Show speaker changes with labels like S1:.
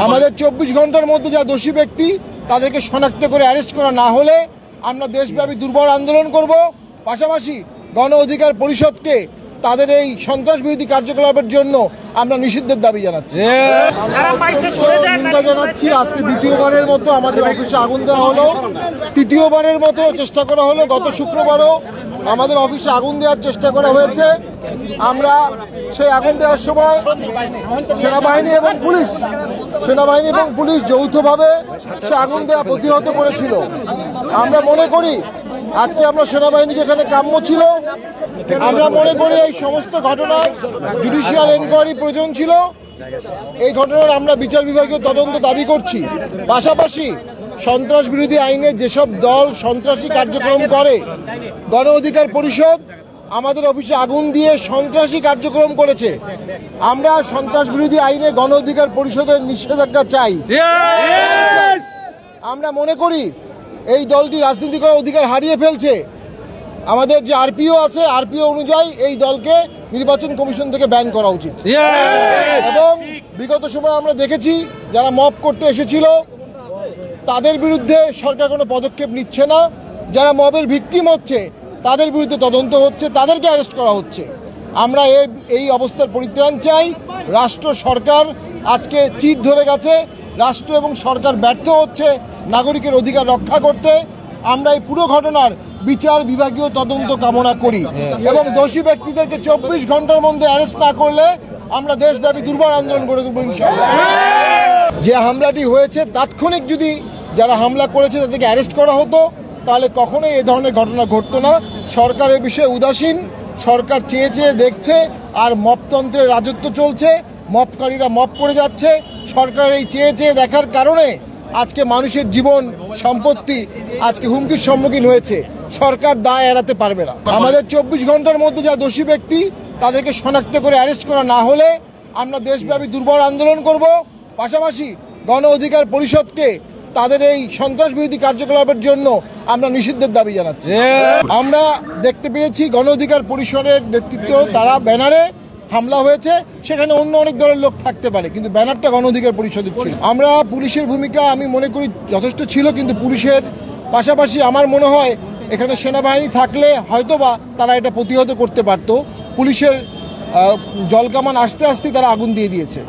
S1: আমাদের 24 ঘন্টার মধ্যে যা দোষী ব্যক্তি তাদেরকে শনাক্ত করে অ্যারেস্ট করা না হলে আমরা দেশব্যাপী দুর্বল আন্দোলন করব। পাশাপাশি গণ অধিকার পরিষদকে তাদের এই সন্ত্রাস বিরোধী কার্যকলাপের জন্য আমরা নিষিদ্ধের দাবি জানাচ্ছি। নিন্দা জানাচ্ছি। আজকে দ্বিতীয়বারের মতো আমাদের অফিসে আগুন দেওয়া হলো, তৃতীয়বারের মতো চেষ্টা করা হলো। গত শুক্রবারও আমাদের অফিসে আগুন দেওয়ার চেষ্টা করা হয়েছে। আমরা সেই আগুন দেওয়ার সময় সেনাবাহিনী এবং পুলিশ যৌথভাবে সে আগুন দেওয়া প্রতিহত করেছিল। আমরা মনে করি আজকে আমরা সেনাবাহিনীকে এখানে কাম্য ছিল। আমরা মনে করি এই সমস্ত ঘটনার জুডিশিয়াল এনকোয়ারি প্রয়োজন ছিল। এই ঘটনার আমরা বিচার বিভাগীয় তদন্ত দাবি করছি। পাশাপাশি সন্ত্রাস বিরোধী আইনে যেসব দল সন্ত্রাসী কার্যক্রম করে, গণ অধিকার পরিষদ আমাদের অফিসে আগুন দিয়ে সন্ত্রাসী কার্যক্রম করেছে। আমরা সন্ত্রাস বিরোধী আইনে গণ অধিকার পরিষদের নিষেধাজ্ঞা চাই। আমরা মনে করি এই দলটি রাজনীতি করার অধিকার হারিয়ে ফেলছে। আমাদের যে আরপিও আছে, আরপিও অনুযায়ী এই দলকে নির্বাচন কমিশন থেকে ব্যান করা উচিত। এবং বিগত সময় আমরা দেখেছি যারা মব করতে এসেছিল তাদের বিরুদ্ধে সরকার কোনো পদক্ষেপ নিচ্ছে না। যারা মবের ভিকটিম হচ্ছে তাদের বিরুদ্ধে তদন্ত হচ্ছে, তাদেরকে অ্যারেস্ট করা হচ্ছে। আমরা এই অবস্থার পরিত্রাণ চাই। রাষ্ট্র সরকার আজকে চিট ধরে গেছে। রাষ্ট্র এবং সরকার ব্যর্থ হচ্ছে নাগরিকের অধিকার রক্ষা করতে। আমরা এই পুরো ঘটনার বিচার বিভাগীয় তদন্ত কামনা করি এবং দোষী ব্যক্তিদেরকে 24 ঘন্টার মধ্যে অ্যারেস্ট না করলে আমরা দেশব্যাপী দুর্বার আন্দোলন করে দেবো ইনশাআল্লাহ। যে হামলাটি হয়েছে তাৎক্ষণিক যদি যারা হামলা করেছে তাদেরকে অ্যারেস্ট করা হতো তাহলে কখনোই এই ধরনের ঘটনা ঘটতো না। সরকার এ বিষয়ে উদাসীন। সরকার চেয়ে চেয়ে দেখছে আর মপতন্ত্রের রাজত্ব চলছে। মপকারীরা মপ করে যাচ্ছে। সরকার এই চেয়ে চেয়ে দেখার কারণে আজকে মানুষের জীবন সম্পত্তি আজকে হুমকির সম্মুখীন হয়েছে। সরকার দায় এড়াতে পারবে না। আমাদের 24 ঘন্টার মধ্যে যা দোষী ব্যক্তি তাদেরকে শনাক্ত করে অ্যারেস্ট করা না হলে আমরা দেশব্যাপী দুর্বল আন্দোলন করব। পাশাপাশি গণ অধিকার পরিষদকে তাদের এই সন্ত্রাস বিরোধী কার্যকলাপের জন্য আমরা নিষিদ্ধের দাবি জানাচ্ছি। আমরা দেখতে পেরেছি গণ অধিকার পরিষদের নেতৃত্ব তারা ব্যানারে হামলা হয়েছে, সেখানে অন্য অনেক দলের লোক থাকতে পারে, কিন্তু ব্যানারটা গণ অধিকার পরিষদের ছিল। আমরা পুলিশের ভূমিকা আমি মনে করি যথেষ্ট ছিল, কিন্তু পুলিশের পাশাপাশি আমার মনে হয় এখানে সেনাবাহিনী থাকলে হয়তোবা তারা এটা প্রতিহত করতে পারত। পুলিশের জলকামান আসতে আসতে তারা আগুন দিয়ে দিয়েছে।